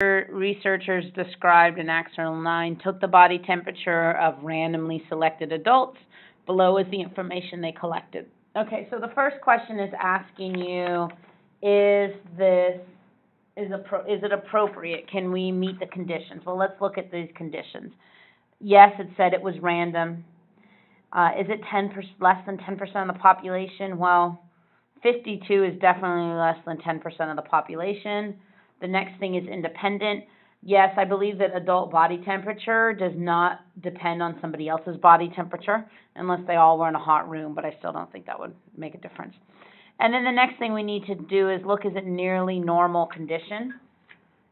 Researchers described in Axel 9 took the body temperature of randomly selected adults. Below is the information they collected. Okay, so the first question is asking you, is it appropriate? Can we meet the conditions? Well, let's look at these conditions. Yes, it said it was random. Is it less than 10% of the population? Well, 52 is definitely less than 10% of the population. The next thing is independent. Yes, I believe that adult body temperature does not depend on somebody else's body temperature unless they all were in a hot room, but I still don't think that would make a difference. And then the next thing we need to do is look, is it nearly normal condition?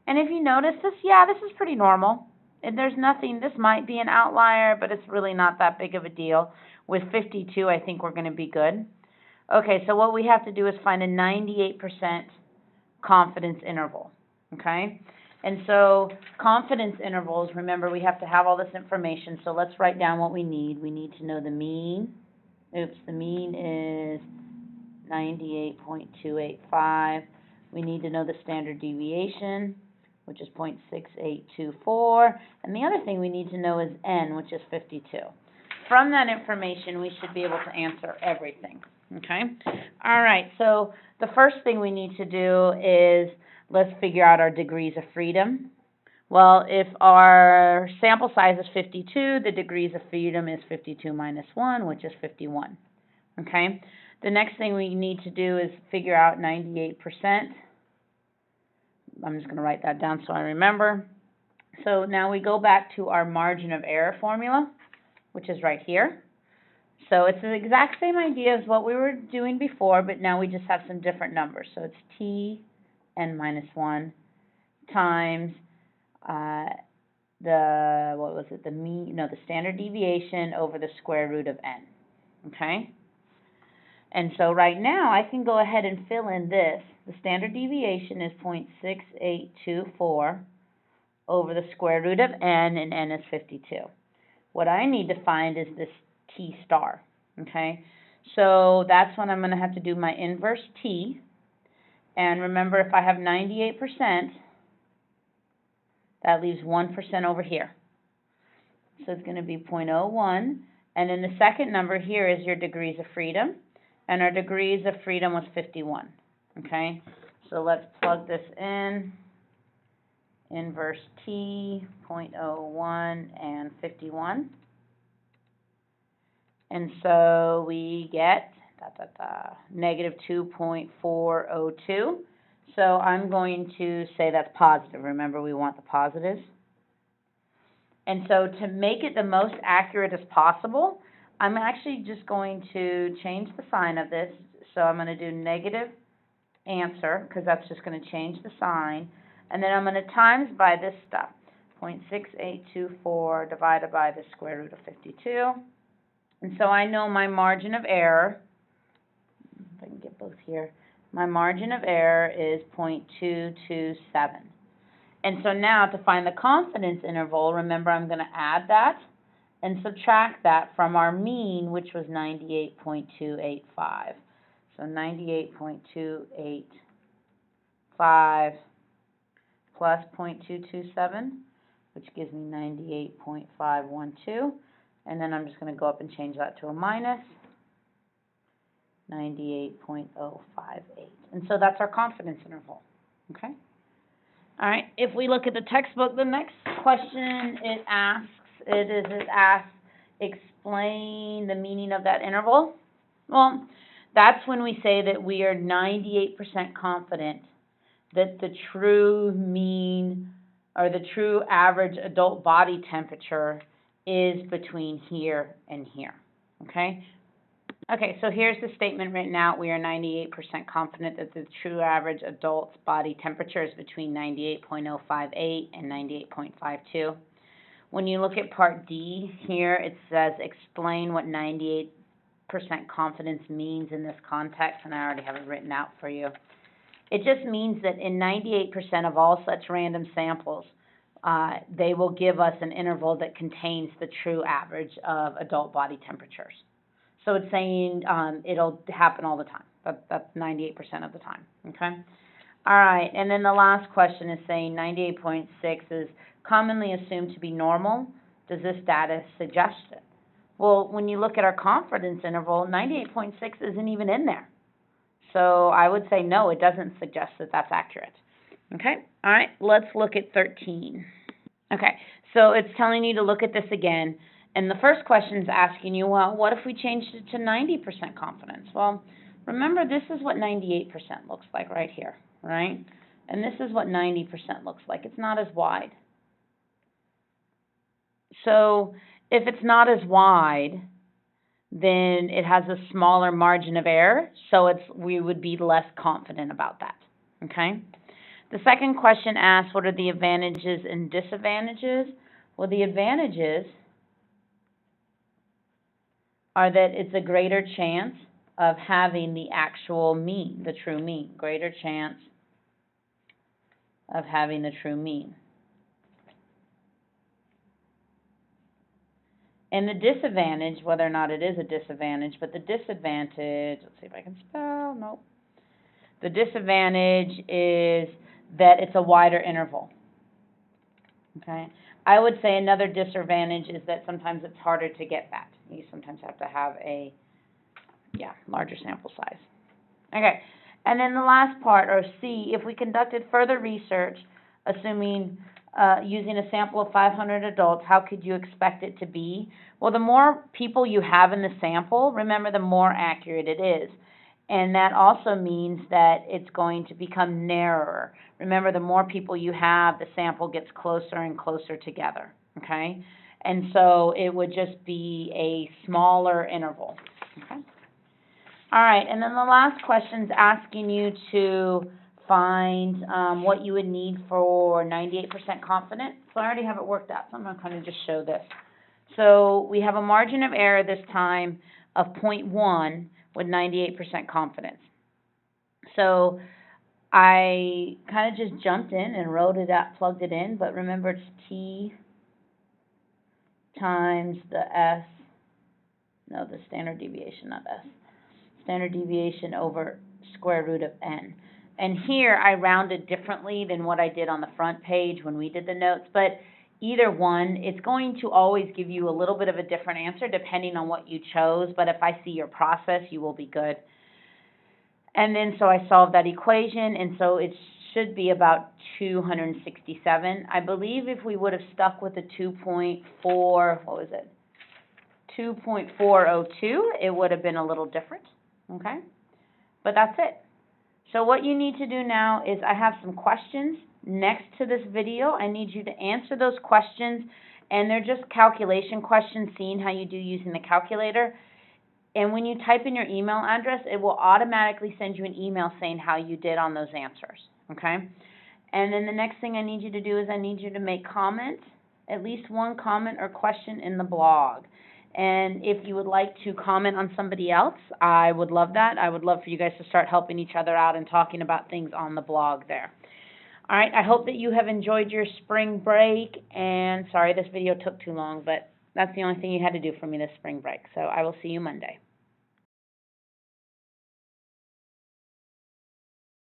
And if you notice this, yeah, this is pretty normal. And there's nothing, this might be an outlier, but it's really not that big of a deal. With 52, I think we're going to be good. Okay, so what we have to do is find a 98% confidence interval, okay? And so confidence intervals, remember, we have to have all this information, so let's write down what we need. We need to know the mean. The mean is 98.285. We need to know the standard deviation, which is 0.6824. And the other thing we need to know is n, which is 52. From that information, we should be able to answer everything, okay? All right, so the first thing we need to do is let's figure out our degrees of freedom. Well, if our sample size is 52, the degrees of freedom is 52 minus 1, which is 51, okay? The next thing we need to do is figure out 98%. I'm just going to write that down so I remember. So now we go back to our margin of error formula, which is right here. So it's the exact same idea as what we were doing before, but now we just have some different numbers. So it's t n minus 1 times the standard deviation over the square root of n, okay? And so right now I can go ahead and fill in this. The standard deviation is 0.6824 over the square root of n, and n is 52. What I need to find is this t star, okay? So that's when I'm going to have to do my inverse t. And remember, if I have 98%, that leaves 1% over here. So it's going to be 0.01. And then the second number here is your degrees of freedom. And our degrees of freedom was 51, okay? So let's plug this in. Inverse t, 0.01 and 51. And so we get negative 2.402. So I'm going to say that's positive. Remember, we want the positives. And so to make it the most accurate as possible, I'm actually just going to change the sign of this. So I'm going to do negative answer, because that's just going to change the sign. And then I'm going to times by this stuff, 0.6824 divided by the square root of 52. And so I know my margin of error, if I can get both here, my margin of error is 0.227. And so now to find the confidence interval, remember I'm going to add that and subtract that from our mean, which was 98.285. So 98.285 plus 0.227, which gives me 98.512. And then I'm just going to go up and change that to a minus 98.058. And so that's our confidence interval, okay? All right, if we look at the textbook, the next question it asks, explain the meaning of that interval. Well, that's when we say that we are 98% confident that the true mean or the true average adult body temperature is between here and here, okay? Okay, so here's the statement written out. We are 98% confident that the true average adult's body temperature is between 98.058 and 98.52. When you look at part D here, it says explain what 98% confidence means in this context, and I already have it written out for you. It just means that in 98% of all such random samples, they will give us an interval that contains the true average of adult body temperatures. So it's saying it'll happen all the time. That's 98% of the time, okay? All right, and then the last question is saying 98.6 is commonly assumed to be normal. Does this data suggest it? Well, when you look at our confidence interval, 98.6 isn't even in there. So I would say no, it doesn't suggest that that's accurate. Okay, all right, let's look at 13. Okay, so it's telling you to look at this again. And the first question is asking you, well, what if we changed it to 90% confidence? Well, remember, this is what 98% looks like right here, right? And this is what 90% looks like. It's not as wide. So if it's not as wide, then it has a smaller margin of error, so we would be less confident about that, okay? The second question asks, what are the advantages and disadvantages? Well, the advantages are that it's a greater chance of having the actual mean, the true mean, greater chance of having the true mean. And the disadvantage, whether or not it is a disadvantage, but the disadvantage, let's see if I can spell, nope. The disadvantage is that it's a wider interval, okay? I would say another disadvantage is that sometimes it's harder to get that. You sometimes have to have a, larger sample size. Okay, and then the last part, or C, if we conducted further research, assuming using a sample of 500 adults, how could you expect it to be? Well, the more people you have in the sample, remember, the more accurate it is. And that also means that it's going to become narrower. Remember, the more people you have, the sample gets closer and closer together, okay? And so it would just be a smaller interval, okay? All right, and then the last question is asking you to find what you would need for 98% confident. So I already have it worked out, so I'm going to kind of just show this. So we have a margin of error this time of 0.1 with 98% confidence. So I kind of just jumped in and wrote it out, plugged it in, but remember it's T times the standard deviation, not S. Standard deviation over square root of n. And here I rounded differently than what I did on the front page when we did the notes, but either one, it's going to always give you a little bit of a different answer depending on what you chose, but if I see your process, you will be good. And then so I solved that equation, and so it should be about 267. I believe if we would have stuck with the 2.402, it would have been a little different, okay? But that's it. So what you need to do now is I have some questions next to this video. I need you to answer those questions, and they're just calculation questions, seeing how you do using the calculator. And when you type in your email address, it will automatically send you an email saying how you did on those answers, okay? And then the next thing I need you to do is I need you to make comment, at least one comment or question in the blog. And if you would like to comment on somebody else, I would love that. I would love for you guys to start helping each other out and talking about things on the blog there. All right, I hope that you have enjoyed your spring break. And sorry this video took too long, but that's the only thing you had to do for me this spring break. So I will see you Monday.